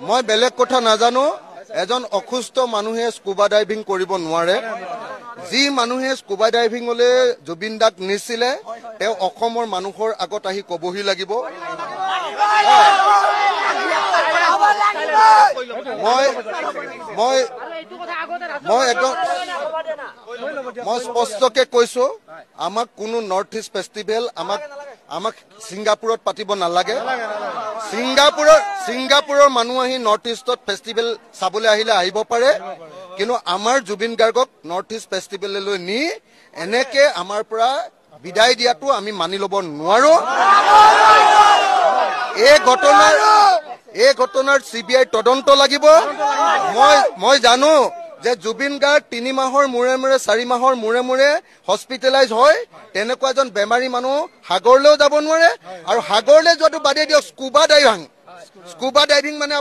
মই বেলেগ কথা নাজানো এজন অসুস্থ মানুহে স্কুবা ডাইভিং কৰিব নোৱাৰে যি মানুহে স্কুবা ডাইভিংলৈ জুবিন দাক নিছিলে তেওঁ অসমৰ মানুহৰ আগত আহি কবহি লাগিব মই স্পষ্টকে কৈছো আমাক কোনো নৰ্থ ইষ্ট ফেষ্টিভেল আমাক সিংগাপুৰত পাতিব নালাগে সিংগাপুৰৰ মানুহ আহি নৰ্থ ইষ্টত ফেষ্টিভেল চাবলৈ আহিলে আহিব পাৰে কিন্তু আমাৰ জুবিন গাৰ্গক নৰ্থ ইষ্ট ফেষ্টিভেললৈ নি এনেকে আমাৰ পৰা বিদায় দিয়াটো আমি মানি ল'ব নোৱাৰো এই ঘটনাৰ CBI তদন্ত লাগিব মই জানো যে জুবিন গাৰ্গ 3 মাহৰ মূৰে মূৰে 4 মাহৰ মূৰে মূৰে হস্পিটেলাইজ হয় তেনেকুৱা এজন বেমাৰী মানুহ সাগৰলৈও যাব নোৱাৰে আৰু সাগৰলৈ যোৱাটো বাদেই দিয়ক স্কুবা ডাইভিং মানে